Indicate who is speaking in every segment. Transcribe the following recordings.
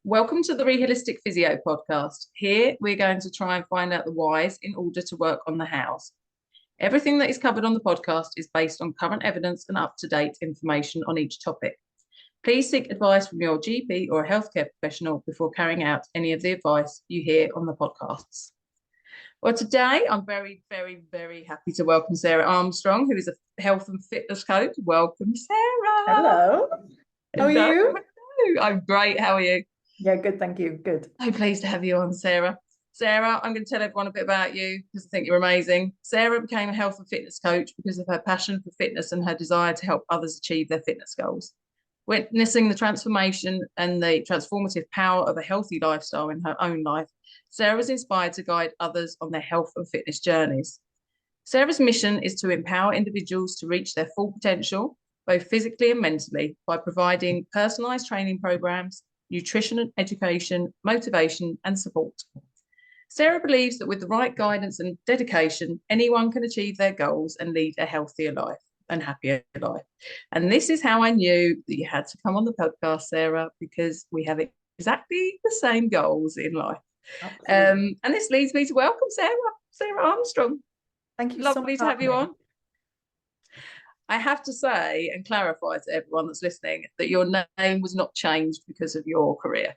Speaker 1: Welcome to the REHolistic Physio podcast. Here we're going to try and find out the whys in order to work on the hows. Everything that is covered on the podcast is based on current evidence and up-to-date information on each topic. Please seek advice from your GP or a healthcare professional before carrying out any of the advice you hear on the podcasts. Well, today I'm very, very, very happy to welcome Sarah Armstrong, who is a health and fitness coach. Welcome, Sarah.
Speaker 2: Hello. How are you?
Speaker 1: I'm great. How are you?
Speaker 2: Yeah, good. Thank you. Good.
Speaker 1: So pleased to have you on, Sarah. Sarah, I'm going to tell everyone a bit about you because I think you're amazing. Sarah became a health and fitness coach because of her passion for fitness and her desire to help others achieve their fitness goals. Witnessing the transformation and the transformative power of a healthy lifestyle in her own life, Sarah was inspired to guide others on their health and fitness journeys. Sarah's mission is to empower individuals to reach their full potential, both physically and mentally, by providing personalised training programs, nutrition, education, motivation, and support. Sarah believes that with the right guidance and dedication, anyone can achieve their goals and lead a healthier life and happier life. And this is how I knew that you had to come on the podcast, Sarah, because we have exactly the same goals in life. And this leads me to welcome Sarah Armstrong.
Speaker 2: Thank you.
Speaker 1: Lovely to have you on. I have to say and clarify to everyone that's listening that your name was not changed because of your career.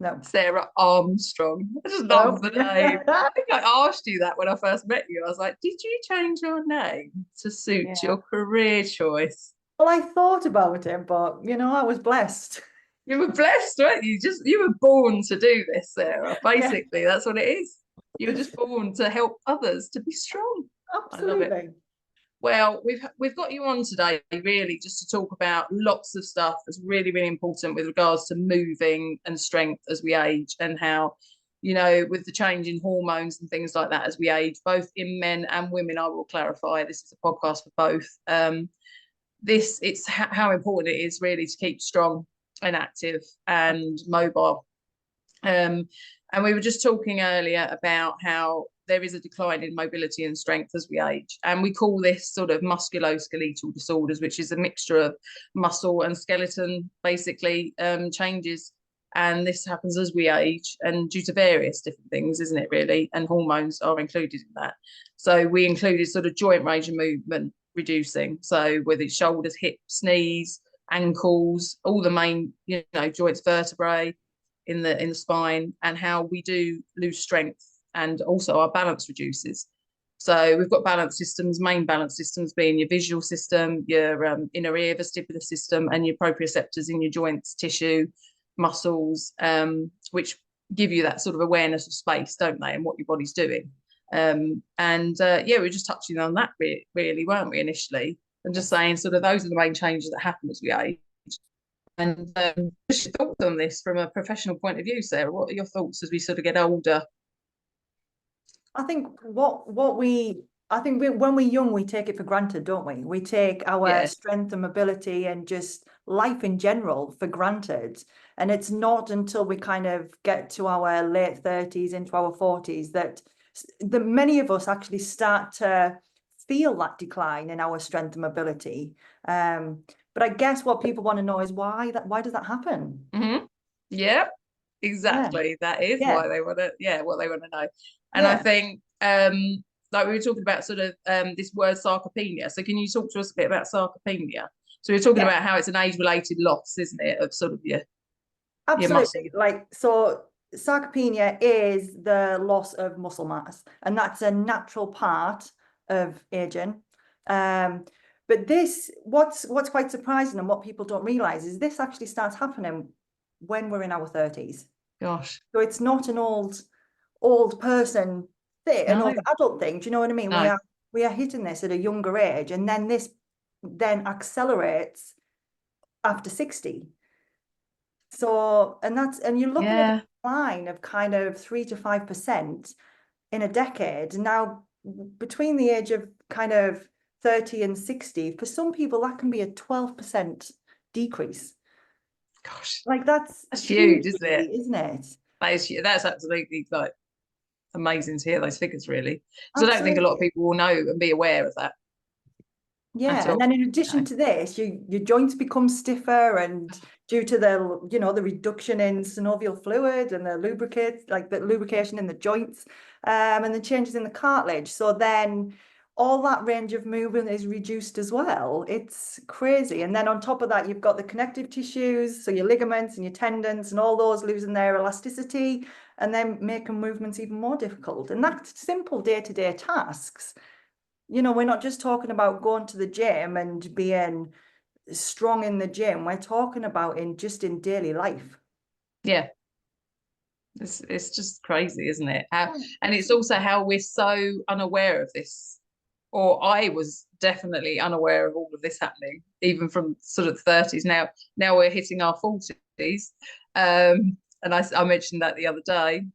Speaker 2: No.
Speaker 1: Sarah Armstrong. I just love the name. I think I asked you that when I first met you. I was like, did you change your name to suit your career choice?
Speaker 2: Well, I thought about it, but I was blessed.
Speaker 1: You were blessed, right? You were born to do this, Sarah. Basically, that's what it is. You were just born to help others to be strong.
Speaker 2: Absolutely.
Speaker 1: I love it. Well, we've got you on today really just to talk about lots of stuff that's really, really important with regards to moving and strength as we age, and how, with the change in hormones and things like that as we age, both in men and women. I will clarify, this is a podcast for both. It's how important it is really to keep strong and active and mobile. And we were just talking earlier about how there is a decline in mobility and strength as we age. And we call this sort of musculoskeletal disorders, which is a mixture of muscle and skeleton, basically, changes. And this happens as we age and due to various different things, isn't it, really? And hormones are included in that. So we included sort of joint range of movement reducing. So whether it's shoulders, hips, knees, ankles, all the main, joints, vertebrae in the spine, and how we do lose strength. And also our balance reduces. So we've got balance systems, main balance systems being your visual system, your inner ear vestibular system, and your proprioceptors in your joints, tissue, muscles, which give you that sort of awareness of space, don't they, and what your body's doing. We were just touching on that really, weren't we, initially? And just saying sort of those are the main changes that happen as we age. And what's your thoughts on this from a professional point of view, Sarah? What are your thoughts as we sort of get older?
Speaker 2: I think when we're young, we take it for granted, don't we? We take our strength and mobility and just life in general for granted. And it's not until we kind of get to our late 30s into our 40s that many of us actually start to feel that decline in our strength and mobility. But I guess what people want to know is why does that happen?
Speaker 1: Mm-hmm. Yeah, exactly. That is why they want to, what they want to know. And I think, like we were talking about sort of this word sarcopenia. So can you talk to us a bit about sarcopenia? So we're talking about how it's an age-related loss, isn't it, of sort of your
Speaker 2: Absolutely. So sarcopenia is the loss of muscle mass, and that's a natural part of aging. But what's quite surprising and what people don't realize is this actually starts happening when we're in our 30s.
Speaker 1: Gosh.
Speaker 2: So it's not an old person thing, an old adult thing. Do you know what I mean? No. We are hitting this at a younger age, and then this accelerates after 60. So and you're looking at a decline of kind of 3 to 5% in a decade. Now, between the age of kind of 30 and 60, for some people that can be a 12% decrease.
Speaker 1: Gosh,
Speaker 2: that's
Speaker 1: huge, isn't it?
Speaker 2: Isn't it?
Speaker 1: That's absolutely amazing to hear those figures, really, because I don't think a lot of people will know and be aware of that.
Speaker 2: Yeah, and then in addition to this, your joints become stiffer, and due to the, you know, the reduction in synovial fluid and the lubrication in the joints, and the changes in the cartilage. So then all that range of movement is reduced as well. It's crazy. And then on top of that, you've got the connective tissues, so your ligaments and your tendons and all those losing their elasticity, and then making movements even more difficult. And that's simple day-to-day tasks. You know, we're not just talking about going to the gym and being strong in the gym. We're talking about in daily life.
Speaker 1: Yeah. It's just crazy, isn't it? And it's also how we're so unaware of this. Or I was definitely unaware of all of this happening, even from sort of 30s. Now we're hitting our 40s. And I mentioned that the other day,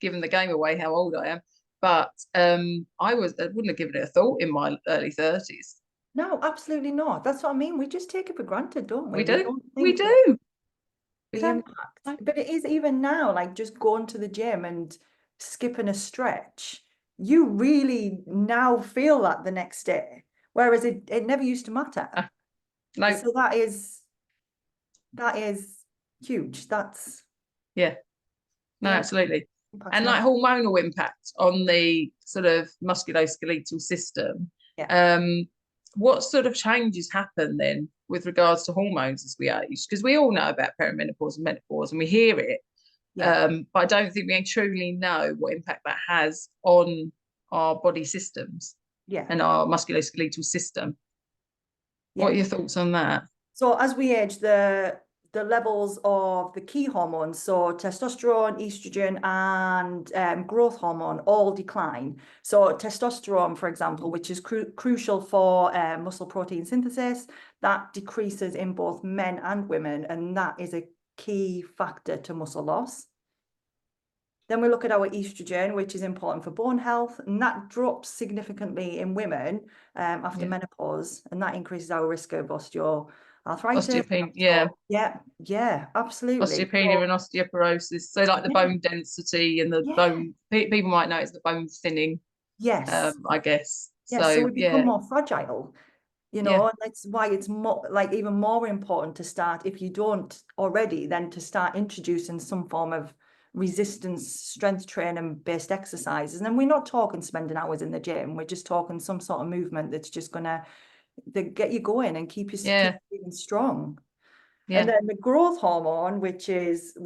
Speaker 1: giving the game away how old I am. But I wouldn't have given it a thought in my early 30s.
Speaker 2: No, absolutely not. That's what I mean. We just take it for granted, don't we?
Speaker 1: We do.
Speaker 2: Don't
Speaker 1: We
Speaker 2: think
Speaker 1: do.
Speaker 2: the impact. But it is even now, like just going to the gym and skipping a stretch, you really now feel that the next day. Whereas it never used to matter.
Speaker 1: No.
Speaker 2: So that is huge. That's
Speaker 1: yeah. No,
Speaker 2: yeah.
Speaker 1: absolutely. And like hormonal impact on the sort of musculoskeletal system.
Speaker 2: Yeah.
Speaker 1: What sort of changes happen then with regards to hormones as we age? Because we all know about perimenopause and menopause and we hear it.
Speaker 2: Yeah.
Speaker 1: But I don't think we truly know what impact that has on our body systems and our musculoskeletal system. What are your thoughts on that?
Speaker 2: So as we age, the levels of the key hormones, so testosterone, estrogen, and growth hormone all decline. So testosterone, for example, which is crucial for muscle protein synthesis, that decreases in both men and women, and that is a key factor to muscle loss. Then we look at our estrogen, which is important for bone health, and that drops significantly in women after menopause, and that increases our risk of osteoarthritis.
Speaker 1: Osteopenia,
Speaker 2: yeah, absolutely.
Speaker 1: Osteopenia and osteoporosis. So like the bone density and the bone, people might know it's the bone thinning.
Speaker 2: Yes.
Speaker 1: I guess.
Speaker 2: So we become more fragile, you know, and that's why it's more like even more important to start, if you don't already, then to start introducing some form of resistance strength training based exercises. And then we're not talking spending hours in the gym, we're just talking some sort of movement that's just gonna get you going and keep you feeling strong. And then the growth hormone, which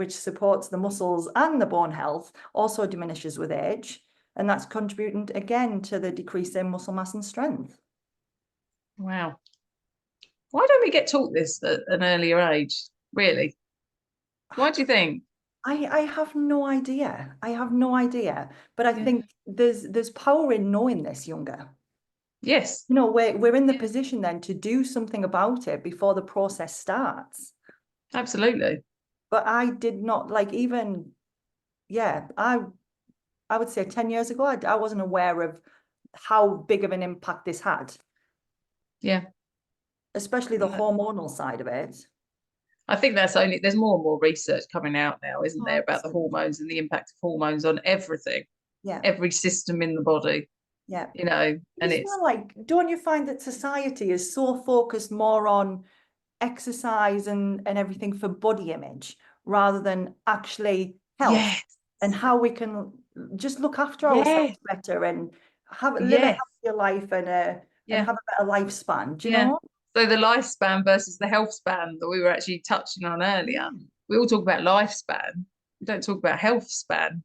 Speaker 2: supports the muscles and the bone health, also diminishes with age, and that's contributing again to the decrease in muscle mass and strength.
Speaker 1: Wow. Why don't we get taught this at an earlier age, really? Why do you think?
Speaker 2: I have no idea. But I think there's power in knowing this younger.
Speaker 1: Yes.
Speaker 2: You know, we're in the position then to do something about it before the process starts.
Speaker 1: Absolutely.
Speaker 2: But I did not I would say 10 years ago, I wasn't aware of how big of an impact this had.
Speaker 1: Yeah.
Speaker 2: Especially the hormonal side of it.
Speaker 1: I think there's more and more research coming out now, isn't there, about the hormones and the impact of hormones on everything.
Speaker 2: Yeah.
Speaker 1: Every system in the body.
Speaker 2: Yeah.
Speaker 1: You know, and it's
Speaker 2: like, don't you find that society is so focused more on exercise and everything for body image rather than actually health and how we can just look after ourselves better and live a healthier life and have a better lifespan, do you know?
Speaker 1: So the lifespan versus the health span that we were actually touching on earlier. We all talk about lifespan. We don't talk about health span.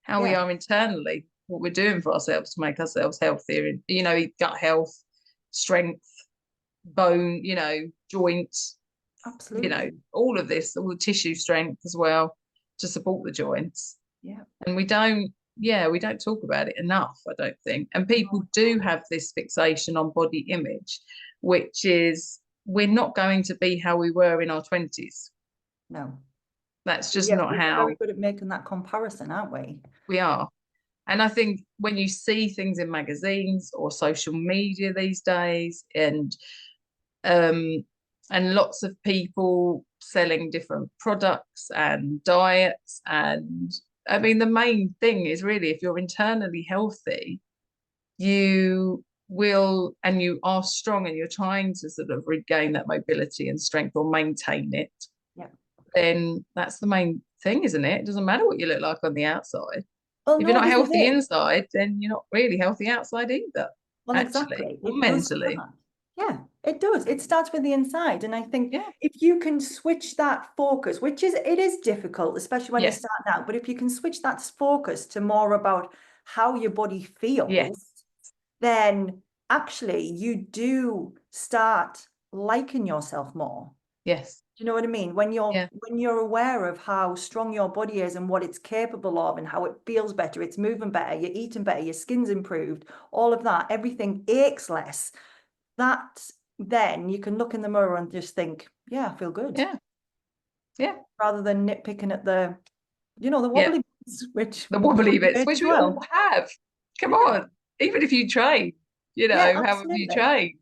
Speaker 1: How we are internally, what we're doing for ourselves to make ourselves healthier. You know, gut health, strength, bone, you know, joints.
Speaker 2: Absolutely.
Speaker 1: You know, all of this, all the tissue strength as well to support the joints.
Speaker 2: Yeah.
Speaker 1: And we don't talk about it enough, I don't think. And people do have this fixation on body image, which is we're not going to be how we were in our 20s.
Speaker 2: No.
Speaker 1: That's just not how.
Speaker 2: We're very good at making that comparison, aren't we?
Speaker 1: We are. And I think when you see things in magazines or social media these days, and lots of people selling different products and diets, and I mean the main thing is really if you're internally healthy, you and you are strong and you're trying to sort of regain that mobility and strength or maintain it,
Speaker 2: Yeah.
Speaker 1: then that's the main thing, isn't it? It doesn't matter what you look like on the outside.
Speaker 2: Well,
Speaker 1: If you're
Speaker 2: no,
Speaker 1: not
Speaker 2: this is
Speaker 1: healthy
Speaker 2: it.
Speaker 1: inside, then you're not really healthy outside either,
Speaker 2: Well,
Speaker 1: actually,
Speaker 2: exactly.
Speaker 1: or
Speaker 2: It does
Speaker 1: mentally.
Speaker 2: start. Yeah, it does. It starts with the inside. And I think
Speaker 1: Yeah.
Speaker 2: if you can switch that focus, it is difficult, especially when you
Speaker 1: Yes.
Speaker 2: start out, but if you can switch that focus to more about how your body feels,
Speaker 1: Yes.
Speaker 2: then actually you do start liking yourself more.
Speaker 1: Yes.
Speaker 2: Do you know what I mean?
Speaker 1: Yeah.
Speaker 2: When you're aware of how strong your body is and what it's capable of and how it feels better, it's moving better, you're eating better, your skin's improved, all of that, everything aches less. That then you can look in the mirror and just think, yeah, I feel good.
Speaker 1: Yeah. Yeah.
Speaker 2: Rather than nitpicking at the
Speaker 1: Yeah.
Speaker 2: wobbly bits, which
Speaker 1: The wobbly bits,
Speaker 2: hurt
Speaker 1: which
Speaker 2: as
Speaker 1: we all
Speaker 2: well.
Speaker 1: have. Come
Speaker 2: Yeah.
Speaker 1: on. Even if you train,
Speaker 2: Yeah,
Speaker 1: however you
Speaker 2: absolutely.
Speaker 1: train,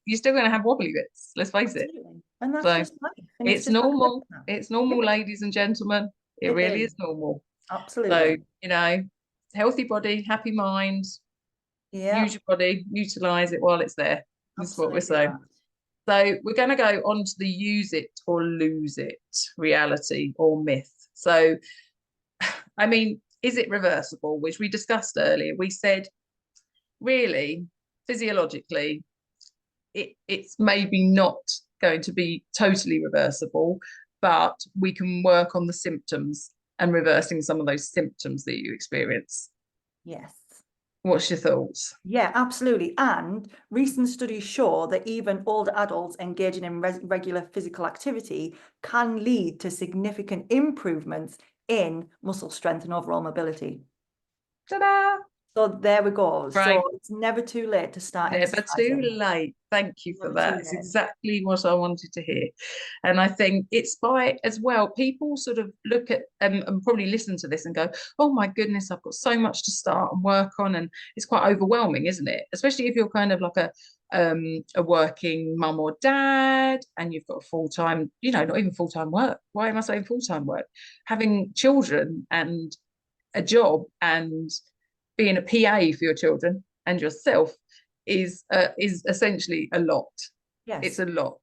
Speaker 1: you're still going to have wobbly bits. Let's face it.
Speaker 2: Absolutely. And that's
Speaker 1: So
Speaker 2: just life. And it's
Speaker 1: it's
Speaker 2: just having
Speaker 1: normal.
Speaker 2: that.
Speaker 1: It's
Speaker 2: Yeah,
Speaker 1: normal, ladies and gentlemen. It
Speaker 2: it
Speaker 1: really
Speaker 2: is.
Speaker 1: is normal. So,
Speaker 2: Absolutely.
Speaker 1: healthy body, happy mind, use
Speaker 2: Yeah,
Speaker 1: your body, utilize it while it's there. This is what we're
Speaker 2: absolutely
Speaker 1: saying.
Speaker 2: that.
Speaker 1: So we're going to go on to the use it or lose it reality or myth. So, I mean, is it reversible? Which we discussed earlier. We said, really, physiologically, it's maybe not going to be totally reversible, but we can work on the symptoms and reversing some of those symptoms that you experience.
Speaker 2: Yes.
Speaker 1: What's your thoughts?
Speaker 2: Yeah, absolutely. And recent studies show that even older adults engaging in regular physical activity can lead to significant improvements in muscle strength and overall mobility.
Speaker 1: Ta-da!
Speaker 2: So there we go. So
Speaker 1: Right.
Speaker 2: it's never too late to start
Speaker 1: Never too
Speaker 2: exercising.
Speaker 1: late. Thank you for
Speaker 2: Never too
Speaker 1: that. It's
Speaker 2: late.
Speaker 1: exactly what I wanted to hear. And I think it's by as well, people sort of look at and probably listen to this and go, oh my goodness, I've got so much to start and work on. And it's quite overwhelming, isn't it? Especially if you're kind of like a working mum or dad and you've got a full-time, not even full-time work. Why am I saying full-time work? Having children and a job and being a PA for your children and yourself is essentially a lot. It's
Speaker 2: Yes.
Speaker 1: a lot.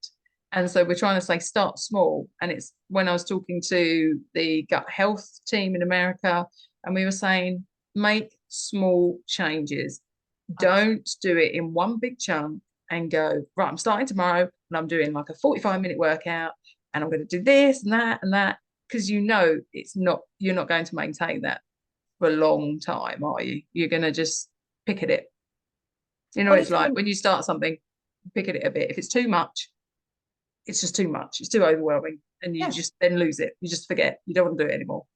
Speaker 1: And so we're trying to say start small. And it's when I was talking to the gut health team in America, and we were saying make small changes. Don't do it in one big chunk and go, right, I'm starting tomorrow and I'm doing like a 45-minute workout and I'm going to do this and that and that. Because you're not going to maintain that for a long time, are you? You're going to just pick at it.
Speaker 2: Well,
Speaker 1: It's like when you start something, pick at it a bit. If it's too much, it's just too much. It's too overwhelming. And you
Speaker 2: yeah,
Speaker 1: just then lose it. You just forget. You don't want to do it anymore.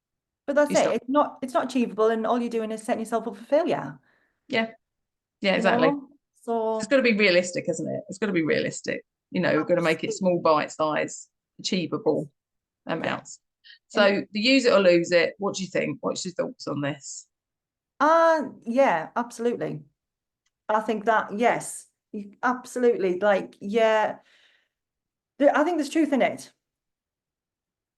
Speaker 2: but that's
Speaker 1: You
Speaker 2: it.
Speaker 1: stop.
Speaker 2: It's not achievable, and all you're doing is setting yourself up for failure.
Speaker 1: Yeah. Yeah,
Speaker 2: You
Speaker 1: exactly.
Speaker 2: know?
Speaker 1: It's
Speaker 2: So
Speaker 1: got to be realistic, isn't it? It's got to be realistic. We've got to make it small,
Speaker 2: absolutely.
Speaker 1: bite size, achievable
Speaker 2: Yeah.
Speaker 1: amounts.
Speaker 2: And
Speaker 1: So the use it or lose it. What do you think? What's your thoughts on this?
Speaker 2: yeah, absolutely. I think that yes, absolutely. Like, yeah, I think there's truth in it.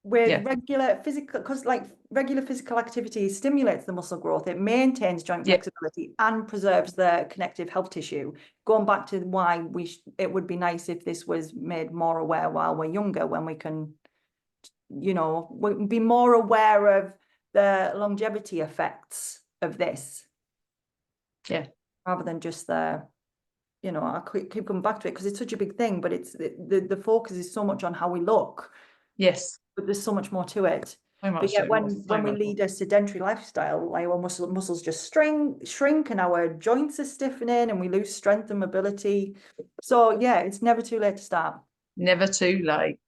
Speaker 2: With
Speaker 1: Yeah.
Speaker 2: regular physical, because like regular physical activity stimulates the muscle growth, it maintains joint
Speaker 1: Yeah.
Speaker 2: flexibility and preserves the connective health tissue. Going back to why it would be nice if this was made more aware while we're younger, when we can, be more aware of the longevity effects of this,
Speaker 1: Yeah.
Speaker 2: rather than just I keep coming back to it because it's such a big thing, but it's the focus is so much on how we look.
Speaker 1: Yes.
Speaker 2: But there's so much more to it.
Speaker 1: So
Speaker 2: But
Speaker 1: much
Speaker 2: yet
Speaker 1: so more.
Speaker 2: when
Speaker 1: So
Speaker 2: we
Speaker 1: much more.
Speaker 2: lead a sedentary lifestyle, like our muscles just shrink and our joints are stiffening and we lose strength and mobility. So yeah, it's never too late to start.
Speaker 1: Never too late.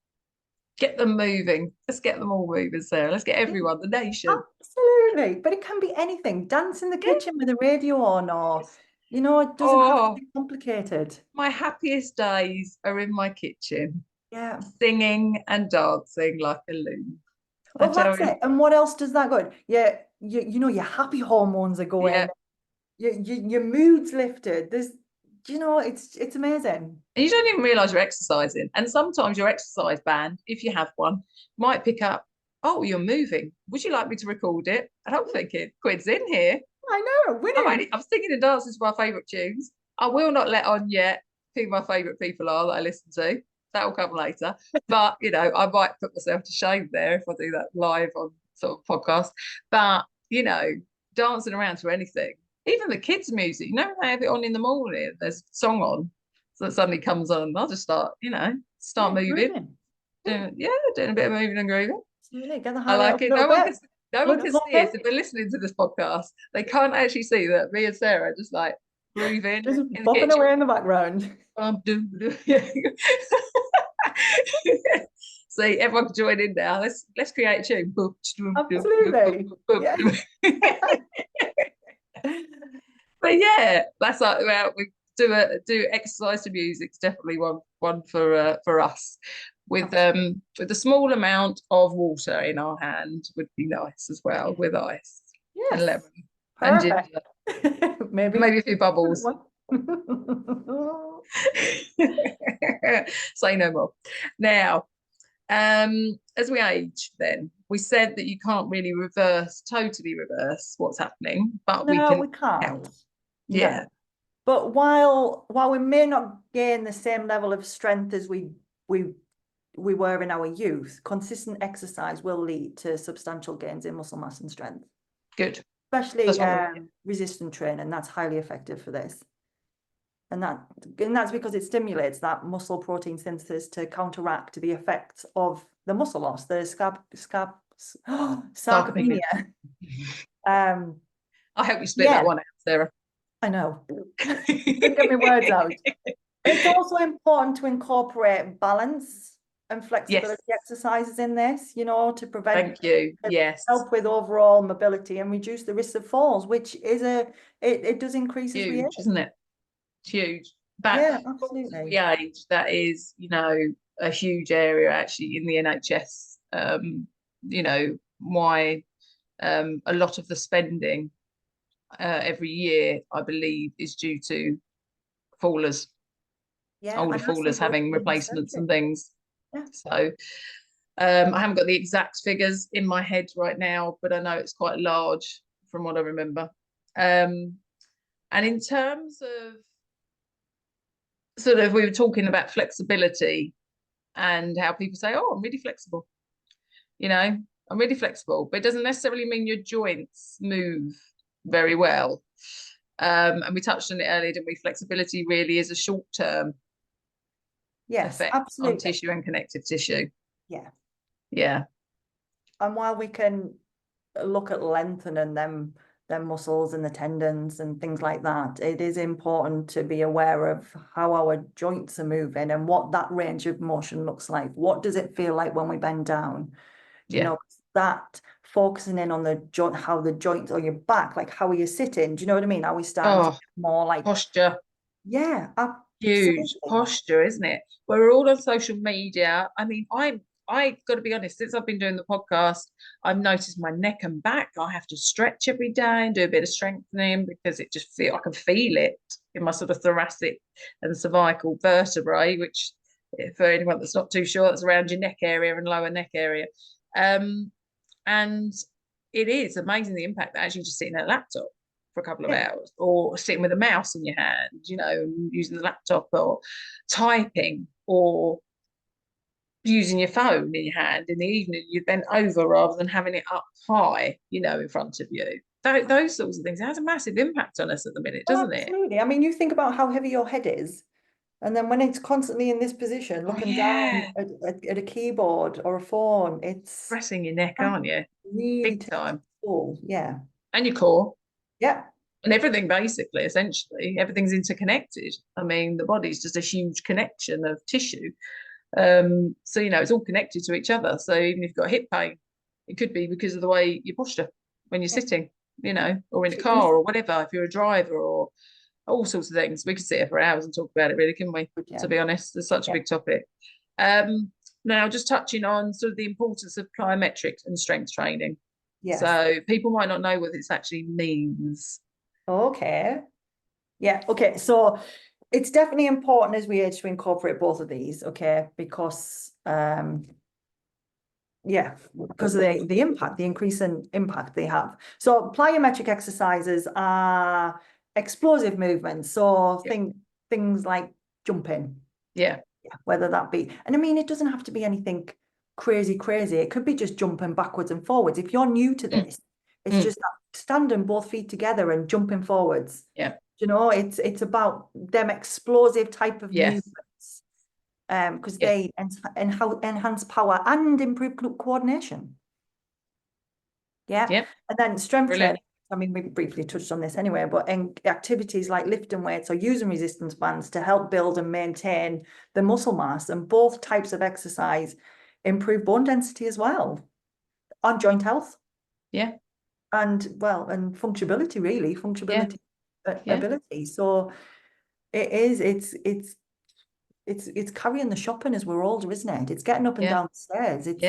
Speaker 1: Get them moving. Let's get them all moving, Sarah. Let's get
Speaker 2: Yeah,
Speaker 1: everyone, the nation.
Speaker 2: absolutely. But it can be anything. Dance in the
Speaker 1: Yeah.
Speaker 2: kitchen with the radio on, or it doesn't have to
Speaker 1: Oh,
Speaker 2: be complicated.
Speaker 1: my happiest days are in my kitchen,
Speaker 2: Yeah.
Speaker 1: singing and dancing like a loon. I
Speaker 2: Well,
Speaker 1: tell
Speaker 2: that's
Speaker 1: you.
Speaker 2: it. And what else does that go? Yeah, your happy hormones are going.
Speaker 1: Yeah.
Speaker 2: Your mood's lifted. It's amazing.
Speaker 1: And you don't even realize you're exercising. And sometimes your exercise band, if you have one, might pick up, oh, you're moving. Would you like me to record it? And I'm thinking, quid's in here.
Speaker 2: I know, winning.
Speaker 1: I'm singing and dancing to my favourite tunes. I will not let on yet who my favourite people are that I listen to. That will come later. But, you know, I might put myself to shame there if I do that live on sort of podcast. But, you know, dancing around to anything, even the kids' music, you know, they have it on in the morning, there's a song on, so it suddenly comes on, I'll just start, you know, moving. Doing a bit of moving and grooving.
Speaker 2: Absolutely. Get the
Speaker 1: I
Speaker 2: highlight
Speaker 1: like
Speaker 2: up a
Speaker 1: it.
Speaker 2: little bit.
Speaker 1: No one can see it. If they're listening to this podcast, they can't actually see that me and Sarah are just like grooving
Speaker 2: Just
Speaker 1: in the
Speaker 2: bopping
Speaker 1: kitchen.
Speaker 2: away in the background.
Speaker 1: See, everyone can join in now. Let's create a tune.
Speaker 2: Absolutely. Yeah.
Speaker 1: But yeah, that's like, well, we do exercise to music. It's definitely one for us. With a small amount of water in our hand would be nice as well, with ice and lemon and ginger.
Speaker 2: maybe
Speaker 1: a few bubbles. Say no more. Now, as we age, then we said that you can't really totally reverse what's happening, but we can't help. Yeah.
Speaker 2: No. But while we may not gain the same level of strength as we were in our youth, consistent exercise will lead to substantial gains in muscle mass and strength.
Speaker 1: Good.
Speaker 2: Especially resistant training, that's highly effective for this. And that's because it stimulates that muscle protein synthesis to counteract the effects of the muscle loss, the sarcopenia.
Speaker 1: I hope you spit that one out, Sarah.
Speaker 2: I know. Get my words out. It's also important to incorporate balance and flexibility exercises in this, you know, to prevent help with overall mobility and reduce the risk of falls, which is it does increase as we age,
Speaker 1: isn't it? It's huge.
Speaker 2: Absolutely.
Speaker 1: We age, that is, you know, a huge area actually in the NHS. You know, why a lot of the spending every year, I believe, is due to fallers. Older fallers having replacements and things. So I haven't got the exact figures in my head right now, but I know it's quite large from what I remember. And in terms of sort of, we were talking about flexibility and how people say, oh, I'm really flexible. You know, I'm really flexible, but it doesn't necessarily mean your joints move very well. And we touched on it earlier, didn't we? Flexibility really is a short-term effect on tissue and connective tissue. Yeah.
Speaker 2: And while we can look at lengthening them muscles and the tendons and things like that, it is important to be aware of how our joints are moving and what that range of motion looks like. What does it feel like when we bend down? You know, that focusing in on the joint, how the joints on your back, like how are you sitting? Do you know what I mean? Are we starting to more like
Speaker 1: posture?
Speaker 2: Yeah,
Speaker 1: huge posture, isn't it? We're all on social media. I mean, I got to be honest, since I've been doing the podcast, I've noticed my neck and back. I have to stretch every day and do a bit of strengthening because it just I can feel it in my sort of thoracic and cervical vertebrae, which for anyone that's not too sure, that's around your neck area and lower neck area. And it is amazing the impact that actually just sitting at a laptop for a couple of hours or sitting with a mouse in your hand, you know, using the laptop or typing or using your phone in your hand in the evening, you bent over rather than having it up high, you know, in front of you. Those sorts of things, it has a massive impact on us at the minute, doesn't it?
Speaker 2: Absolutely. I mean, you think about how heavy your head is, and then when it's constantly in this position, looking down at a keyboard or a phone, it's
Speaker 1: pressing your neck, aren't you?
Speaker 2: Really
Speaker 1: big time.
Speaker 2: Yeah.
Speaker 1: And your core.
Speaker 2: Yeah.
Speaker 1: And everything, basically, essentially, everything's interconnected. I mean, the body's just a huge connection of tissue. So, you know, it's all connected to each other. So even if you've got hip pain, it could be because of the way you posture when you're sitting, you know, or in a car or whatever, if you're a driver or all sorts of things. We could sit here for hours and talk about it, really, couldn't we? To be honest, it's such a big topic. Now, just touching on sort of the importance of plyometrics and strength training. So people might not know what this actually means.
Speaker 2: Okay. Yeah. Okay. So it's definitely important as we age to incorporate both of these. Okay. Because, because of the impact, the increase in impact they have. So plyometric exercises are explosive movements. So things like jumping.
Speaker 1: Yeah.
Speaker 2: Whether that be, and I mean, it doesn't have to be anything crazy. It could be just jumping backwards and forwards. If you're new to this, it's just that standing both feet together and jumping forwards.
Speaker 1: Yeah.
Speaker 2: You know, it's about them explosive type of movements. Because they enhance power and improve coordination. Yeah. And then strength training. I mean, we briefly touched on this anyway, but in activities like lifting weights or using resistance bands to help build and maintain the muscle mass, and both types of exercise improve bone density as well, and joint health.
Speaker 1: Yeah.
Speaker 2: And functionability, really, ability. So it's carrying the shopping as we're older, isn't it? It's getting up and down the stairs.
Speaker 1: It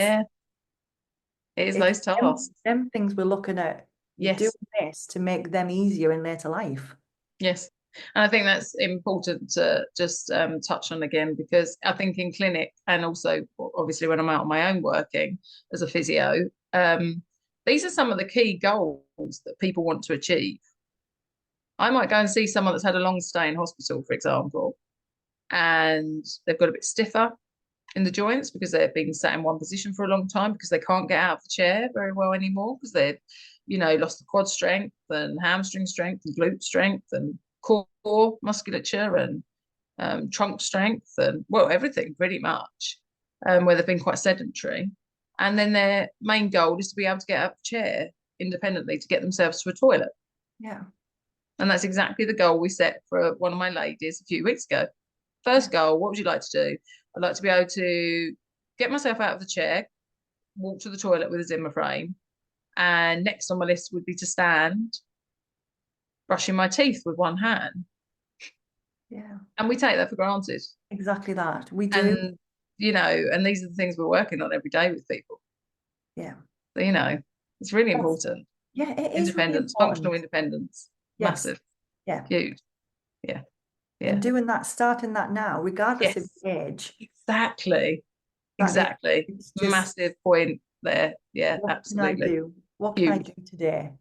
Speaker 1: is those tasks.
Speaker 2: Them things we're looking at doing this to make them easier in later life.
Speaker 1: Yes. And I think that's important to just touch on again, because I think in clinic, and also obviously when I'm out on my own working as a physio, these are some of the key goals that people want to achieve. I might go and see someone that's had a long stay in hospital, for example, and they've got a bit stiffer in the joints because they've been sat in one position for a long time, because they can't get out of the chair very well anymore, because they've, lost the quad strength and hamstring strength and glute strength and core musculature and trunk strength and, everything pretty much, where they've been quite sedentary. And then their main goal is to be able to get out of the chair independently to get themselves to a toilet.
Speaker 2: Yeah.
Speaker 1: And that's exactly the goal we set for one of my ladies a few weeks ago. First goal, what would you like to do? I'd like to be able to get myself out of the chair, walk to the toilet with a Zimmer frame, and next on my list would be to stand brushing my teeth with one hand.
Speaker 2: Yeah.
Speaker 1: And we take that for granted.
Speaker 2: Exactly that. We do.
Speaker 1: And, and these are the things we're working on every day with people.
Speaker 2: Yeah.
Speaker 1: So, it's really important.
Speaker 2: Yeah, it is
Speaker 1: independence,
Speaker 2: really
Speaker 1: functional independence.
Speaker 2: Yes.
Speaker 1: Massive.
Speaker 2: Yeah.
Speaker 1: Huge. Yeah.
Speaker 2: And doing that, starting that now, regardless of age.
Speaker 1: Exactly. Massive point there. Yeah,
Speaker 2: what
Speaker 1: absolutely.
Speaker 2: Can I do? What can I do today?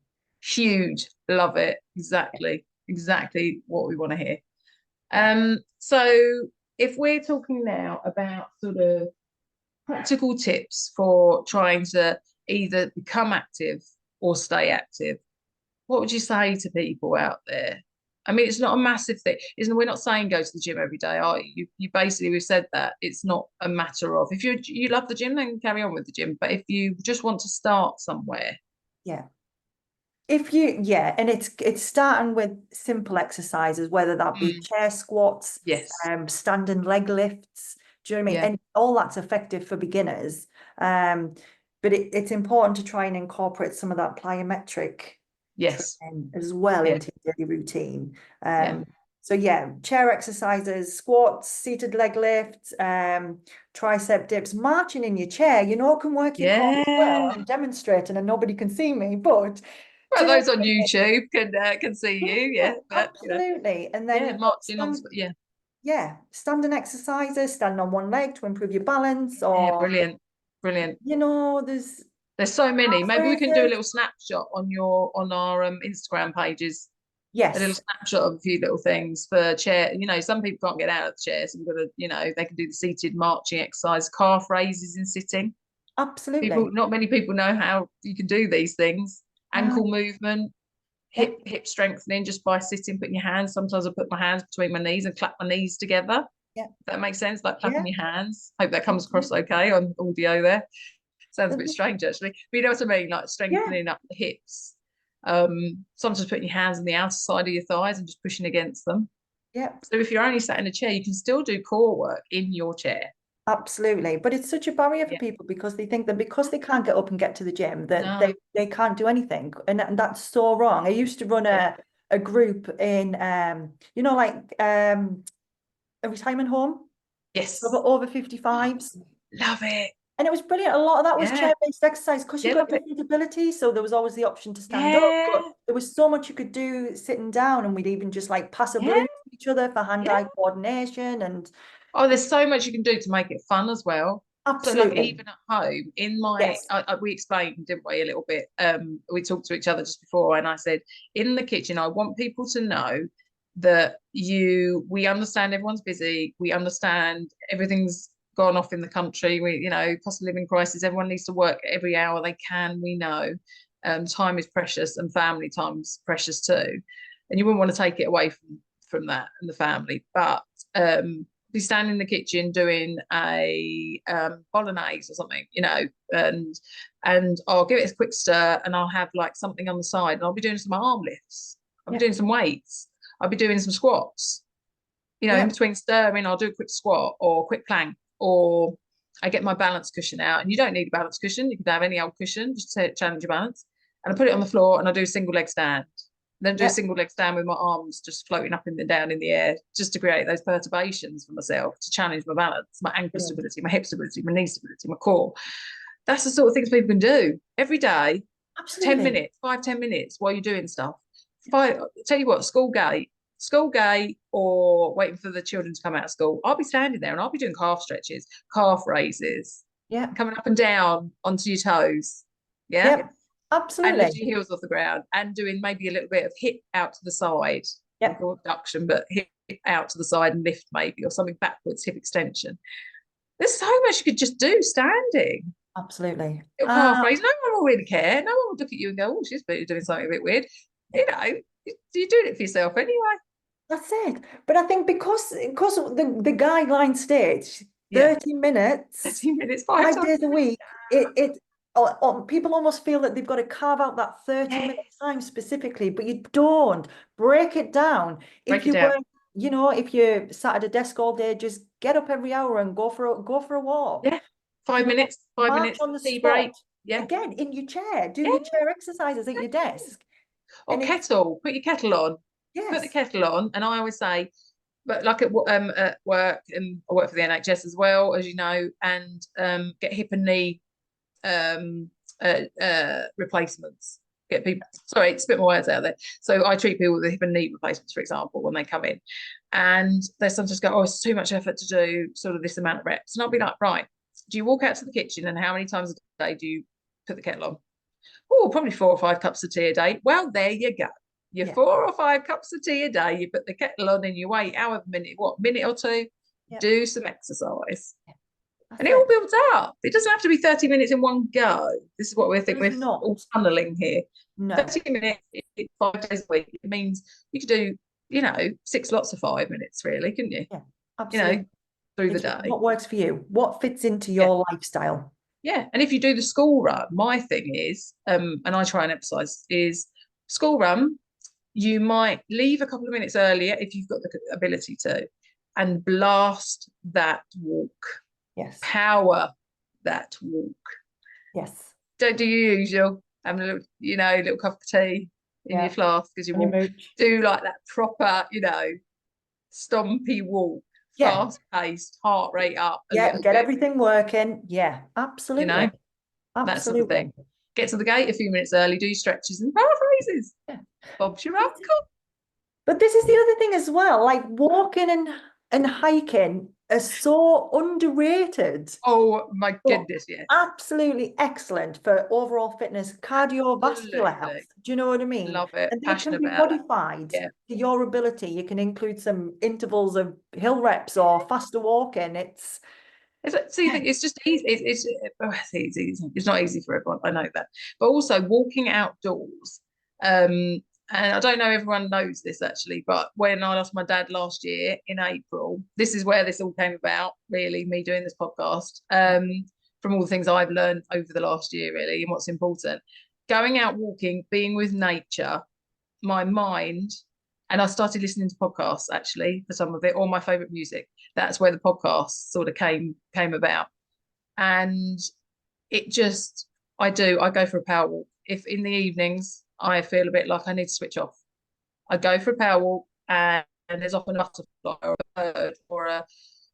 Speaker 1: Huge. Love it. Exactly what we want to hear. So if we're talking now about sort of practical tips for trying to either become active or stay active, what would you say to people out there? I mean, it's not a massive thing. We're not saying go to the gym every day, are you? You basically, we've said that it's not a matter of, if you love the gym, then carry on with the gym. But if you just want to start somewhere.
Speaker 2: Yeah. And it's starting with simple exercises, whether that be chair squats, standing leg lifts. Do you know what I mean? And all that's effective for beginners. But it's important to try and incorporate some of that plyometric training as well into your daily routine. So chair exercises, squats, seated leg lifts, tricep dips, marching in your chair, can work your core as well. I'm demonstrating and nobody can see me, but
Speaker 1: those on YouTube can see you,
Speaker 2: absolutely. And then
Speaker 1: marching on,
Speaker 2: standing exercises, standing on one leg to improve your balance, or
Speaker 1: brilliant. There's so many. Maybe we can do a little snapshot on our Instagram pages.
Speaker 2: Yes.
Speaker 1: A little snapshot of a few little things for chair. Some people can't get out of the chair, so we've got to, they can do the seated marching exercise, calf raises in sitting.
Speaker 2: Absolutely.
Speaker 1: Not many people know how you can do these things. Ankle movement, hip strengthening just by sitting, putting your hands. Sometimes I put my hands between my knees and clap my knees together.
Speaker 2: Yeah.
Speaker 1: If that makes sense, like clapping your hands. Hope that comes across okay on audio there. Sounds a bit strange actually, but you know what I mean, like strengthening up the hips. Sometimes putting your hands on the outer side of your thighs and just pushing against them.
Speaker 2: Yeah.
Speaker 1: So if you're only sat in a chair, you can still do core work in your chair.
Speaker 2: Absolutely. But it's such a barrier for people because they think that because they can't get up and get to the gym that they can't do anything. And that's so wrong. I used to run a group in a retirement home.
Speaker 1: Yes.
Speaker 2: Over 55s.
Speaker 1: Love it.
Speaker 2: And it was brilliant. A lot of that was chair-based exercise because you've got different ability. So there was always the option to stand up. But there was so much you could do sitting down, and we'd even just like pass a balloon to each other for hand-eye coordination. And
Speaker 1: there's so much you can do to make it fun as well. So like
Speaker 2: Absolutely.
Speaker 1: even at home, in my
Speaker 2: Yes.
Speaker 1: we explained, didn't we, a little bit. We talked to each other just before, and I said in the kitchen, I want people to know that we understand everyone's busy, we understand everything's gone off in the country, we, you know, cost of living crisis, everyone needs to work every hour they can, we know. Time is precious and family time's precious too, and you wouldn't want to take it away from that and the family, but be standing in the kitchen doing a bolognese or something, you know, and I'll give it a quick stir, and I'll have like something on the side, and I'll be doing some arm lifts, I'll be doing some weights, I'll be doing some squats, you know, in between stirring, I'll do a quick squat or a quick plank, or I get my balance cushion out, and you don't need a balance cushion, you could have any old cushion just to challenge your balance, and I put it on the floor and I do a single leg stand. Then do a single leg stand with my arms just floating up and down in the air, just to create those perturbations for myself, to challenge my balance, my ankle stability, my hip stability, my knee stability, my core. That's the sort of things people can do every day. Absolutely. 10 minutes, 5-10 minutes while you're doing stuff. Tell you what, school gate or waiting for the children to come out of school, I'll be standing there and I'll be doing calf stretches, calf raises, coming up and down onto your toes. Absolutely. And lifting your heels off the ground and doing maybe a little bit of hip out to the side, like abduction, but hip out to the side and lift maybe, or something backwards, hip extension. There's so much you could just do standing.
Speaker 2: Absolutely.
Speaker 1: Little calf raise. No one will really care. No one will look at you and go, oh, she's doing something a bit weird. You know, you're doing it for yourself anyway.
Speaker 2: That's it. But I think because the guideline states 30 minutes,
Speaker 1: 30 minutes,
Speaker 2: 5 days a week, people almost feel that they've got to carve out that 30-minute time specifically, but you don't. Break it down. If you're sat at a desk all day, just get up every hour and go for a walk.
Speaker 1: 5 minutes, 5 minutes
Speaker 2: on the
Speaker 1: tea
Speaker 2: spot.
Speaker 1: break.
Speaker 2: Again, in your chair, do your chair exercises at your desk.
Speaker 1: Or kettle, put your kettle on. Put the kettle on, and I always say, but like at work, and I work for the NHS as well, as you know, and get hip and knee replacements. Get people, sorry, to spit my words out there. So I treat people with hip and knee replacements, for example, when they come in, and they sometimes go, oh, it's too much effort to do sort of this amount of reps, and I'll be like, right, do you walk out to the kitchen, and how many times a day do you put the kettle on? Oh, probably 4 or 5 cups of tea a day. Well, there you go. Your 4 or 5 cups of tea a day, you put the kettle on and you wait however minute or two, do some exercise. And it all builds up. It doesn't have to be 30 minutes in one go. This is what we're thinking. We're all tunneling here. 30 minutes, 5 days a week. It means you could do, 6 lots of 5 minutes, really, couldn't you?
Speaker 2: Yeah, absolutely.
Speaker 1: Through the day.
Speaker 2: What works for you? What fits into your lifestyle?
Speaker 1: Yeah, and if you do the school run, my thing is, and I try and emphasize, is school run, you might leave a couple of minutes earlier if you've got the ability to, and blast that walk.
Speaker 2: Yes.
Speaker 1: Power that walk.
Speaker 2: Yes.
Speaker 1: Don't do your usual, having a little, little cup of tea in your flask as you walk. Do like that proper, stompy walk. Fast-paced, heart rate up.
Speaker 2: Get everything working. Yeah, absolutely.
Speaker 1: That's the thing. Get to the gate a few minutes early, do your stretches and paraphrases. Bob's your uncle.
Speaker 2: But this is the other thing as well, like walking and hiking are so underrated.
Speaker 1: Oh my goodness, yes.
Speaker 2: Absolutely excellent for overall fitness, cardiovascular health. Do you know what I mean?
Speaker 1: Love it.
Speaker 2: And they can be modified to your ability. You can include some intervals of hill reps or faster walking. It's
Speaker 1: just easy. It's easy. It's not easy for everyone. I know that. But also walking outdoors. And I don't know if everyone knows this actually, but when I lost my dad last year in April, this is where this all came about, really, me doing this podcast, from all the things I've learned over the last year, really, and what's important. Going out walking, being with nature, my mind, and I started listening to podcasts actually for some of it, or my favourite music. That's where the podcast sort of came about. And it just, I go for a power walk. If in the evenings, I feel a bit like I need to switch off, I go for a power walk, and there's often a butterfly or a bird or a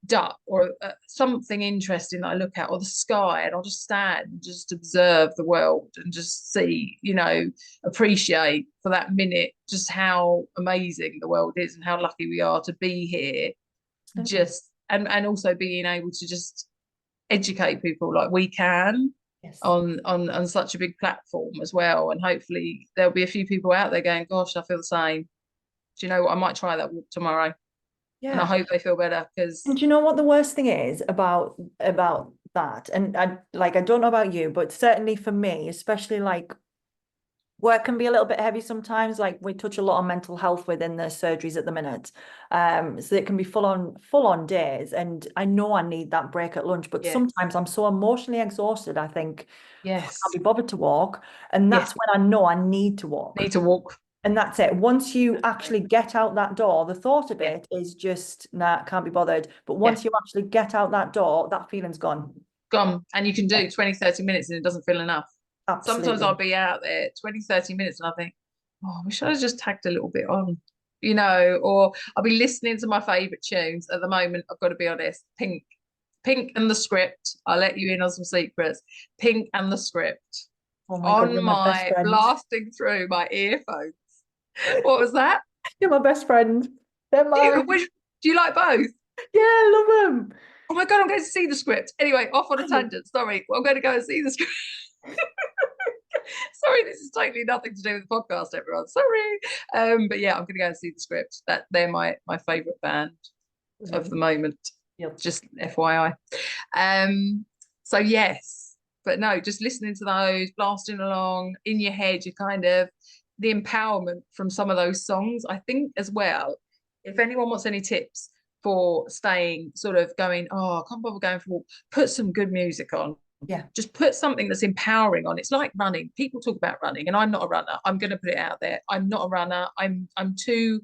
Speaker 1: duck or something interesting that I look at, or the sky, and I'll just stand and just observe the world and just see, appreciate for that minute just how amazing the world is and how lucky we are to be here. Just and also being able to just educate people like we can
Speaker 2: Yes.
Speaker 1: on such a big platform as well. And hopefully there'll be a few people out there going, gosh, I feel the same. Do you know what? I might try that walk tomorrow. And I
Speaker 2: Yeah.
Speaker 1: hope they feel better, because
Speaker 2: And do you know what the worst thing is about that? And I don't know about you, but certainly for me, especially like work can be a little bit heavy sometimes. Like we touch a lot on mental health within the surgeries at the minute. So it can be full on days. And I know I need that break at lunch, but
Speaker 1: yes,
Speaker 2: sometimes I'm so emotionally exhausted, I think, "Oh, I
Speaker 1: yes,
Speaker 2: can't be bothered to walk." And
Speaker 1: yes,
Speaker 2: that's when I know I need to walk.
Speaker 1: need to walk.
Speaker 2: And that's it. Once you actually get out that door, the thought of
Speaker 1: Yeah,
Speaker 2: it is just, nah, can't be bothered. But
Speaker 1: yeah,
Speaker 2: once you actually get out that door, that feeling's gone.
Speaker 1: gone. And you can
Speaker 2: Yeah,
Speaker 1: do 20-30 minutes and it doesn't feel enough. Sometimes I'll
Speaker 2: absolutely.
Speaker 1: be out there 20-30 minutes and I think, oh, I wish I just tagged a little bit on, you know, or I'll be listening to my favourite tunes. At the moment, I've got to be honest, Pink and the Script. I'll let you in on some secrets. Pink and the Script
Speaker 2: Oh my God,
Speaker 1: on
Speaker 2: you're my best
Speaker 1: my
Speaker 2: friend.
Speaker 1: blasting through my earphones. What was that?
Speaker 2: You're my best friend. They're mine.
Speaker 1: Do you like both?
Speaker 2: Yeah, I love them.
Speaker 1: Oh my God, I'm going to see the Script. Anyway, off on a tangent. Sorry. Well, I'm going to go and see the Script. Sorry, this is totally nothing to do with the podcast, everyone. Sorry. But yeah, I'm going to go and see the Script. That they're my favourite band of the moment.
Speaker 2: Yep.
Speaker 1: Just FYI. So yes, but no, just listening to those, blasting along in your head, you kind of the empowerment from some of those songs. I think as well, if anyone wants any tips for staying sort of going, oh, I can't bother going for a walk, put some good music on.
Speaker 2: Yeah.
Speaker 1: Just put something that's empowering on. It's like running. People talk about running, and I'm not a runner. I'm going to put it out there. I'm not a runner. I'm too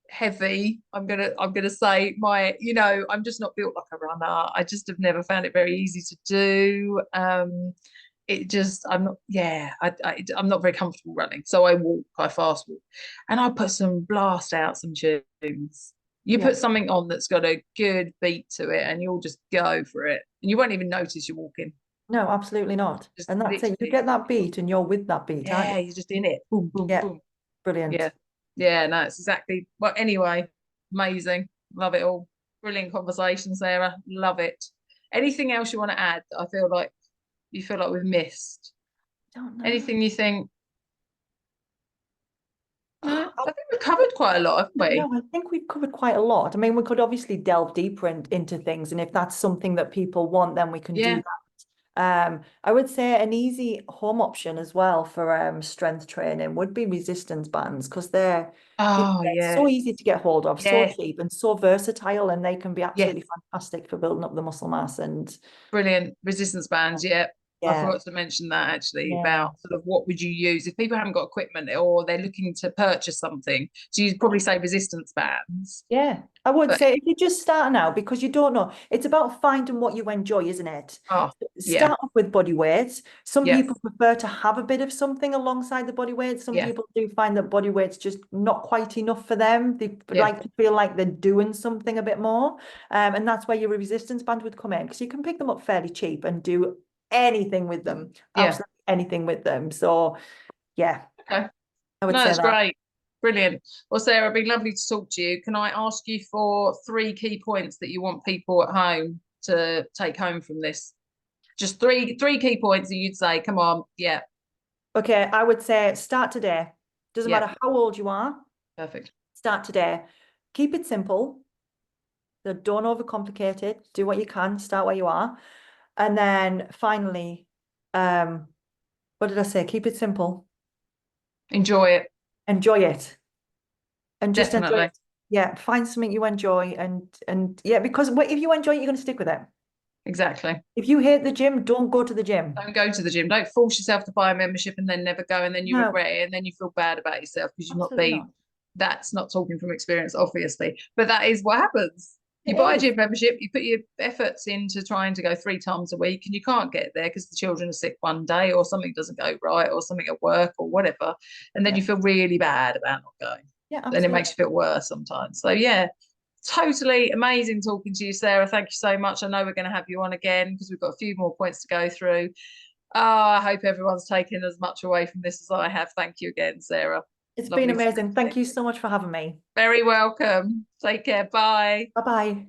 Speaker 1: heavy. I'm gonna say I'm just not built like a runner. I just have never found it very easy to do. I'm not, yeah, I'm not very comfortable running, so I fast walk, and I put some blast out some tunes. You
Speaker 2: Yeah.
Speaker 1: put something on that's got a good beat to it and you'll just go for it and you won't even notice you're walking.
Speaker 2: No, absolutely not.
Speaker 1: Just
Speaker 2: And that's it. You
Speaker 1: literally,
Speaker 2: get that beat and you're with that beat, aren't
Speaker 1: yeah,
Speaker 2: you?
Speaker 1: you're just in it. Boom, boom,
Speaker 2: Yeah.
Speaker 1: boom.
Speaker 2: Brilliant.
Speaker 1: Yeah. Yeah, no, it's exactly. Well, anyway, amazing. Love it all. Brilliant conversation, Sarah. Love it. Anything else you want to add that I feel like we've missed?
Speaker 2: Don't know.
Speaker 1: Anything you think? No,
Speaker 2: I
Speaker 1: I think we've covered quite a lot, haven't
Speaker 2: don't
Speaker 1: we?
Speaker 2: know. I think we've covered quite a lot. I mean, we could obviously delve deeper into things, and if that's something that people want, then we can do
Speaker 1: Yeah.
Speaker 2: that. I would say an easy home option as well for strength training would be resistance bands, because they're
Speaker 1: Oh,
Speaker 2: so
Speaker 1: yes.
Speaker 2: easy to get hold of, so
Speaker 1: Yes.
Speaker 2: cheap and so versatile, and they can be
Speaker 1: Yes.
Speaker 2: absolutely fantastic for building up the muscle mass. And
Speaker 1: Brilliant. Resistance bands, yeah. I
Speaker 2: yeah,
Speaker 1: forgot to mention that actually
Speaker 2: yeah,
Speaker 1: about sort of what would you use if people haven't got equipment or they're looking to purchase something. So you'd probably say resistance bands.
Speaker 2: yeah. I would
Speaker 1: But
Speaker 2: say if you're just starting out, because you don't know, it's about finding what you enjoy, isn't it?
Speaker 1: oh, yeah,
Speaker 2: Start off with body weights. Some
Speaker 1: yeah,
Speaker 2: people prefer to have a bit of something alongside the body weights. Some
Speaker 1: yeah,
Speaker 2: people do find that body weight's just not quite enough for them. They
Speaker 1: yeah,
Speaker 2: like to feel like they're doing something a bit more. And that's where your resistance band would come in, because you can pick them up fairly cheap and do anything with them,
Speaker 1: yeah.
Speaker 2: absolutely anything with them. So yeah,
Speaker 1: Okay.
Speaker 2: I would
Speaker 1: No,
Speaker 2: say
Speaker 1: that's
Speaker 2: that.
Speaker 1: great. Brilliant. Well, Sarah, it'd been lovely to talk to you. Can I ask you for 3 key points that you want people at home to take home from this? Just three key points that you'd say, come on, yeah,
Speaker 2: Okay, I would say start today. Doesn't
Speaker 1: yeah,
Speaker 2: matter how old you are,
Speaker 1: perfect.
Speaker 2: start today. Keep it simple. So don't overcomplicate it. Do what you can, start where you are. And then finally, what did I say? Keep it simple.
Speaker 1: Enjoy it.
Speaker 2: Enjoy it. And just enjoy
Speaker 1: Definitely.
Speaker 2: it. Yeah, find something you enjoy, and yeah, because if you enjoy it, you're going to stick with it.
Speaker 1: Exactly.
Speaker 2: If you hate the gym, don't go to the gym.
Speaker 1: Don't go to the gym. Don't force yourself to buy a membership and then never go and then you
Speaker 2: No,
Speaker 1: regret it and then you feel bad about yourself because you've not
Speaker 2: absolutely
Speaker 1: been.
Speaker 2: not.
Speaker 1: That's not talking from experience, obviously, but that is what happens.
Speaker 2: It
Speaker 1: You buy a
Speaker 2: is.
Speaker 1: gym membership, you put your efforts into trying to go 3 times a week, and you can't get there because the children are sick one day, or something doesn't go right, or something at work, or whatever. And then
Speaker 2: Yeah.
Speaker 1: you feel really bad about not going.
Speaker 2: Yeah,
Speaker 1: Then it
Speaker 2: absolutely.
Speaker 1: makes you feel worse sometimes. So, yeah, totally amazing talking to you, Sarah. Thank you so much. I know we're going to have you on again because we've got a few more points to go through. Oh, I hope everyone's taken as much away from this as I have. Thank you again, Sarah.
Speaker 2: It's been
Speaker 1: Lovely to speak
Speaker 2: amazing.
Speaker 1: to you.
Speaker 2: Thank you so much for having me.
Speaker 1: Very welcome. Take care. Bye.
Speaker 2: Bye-bye.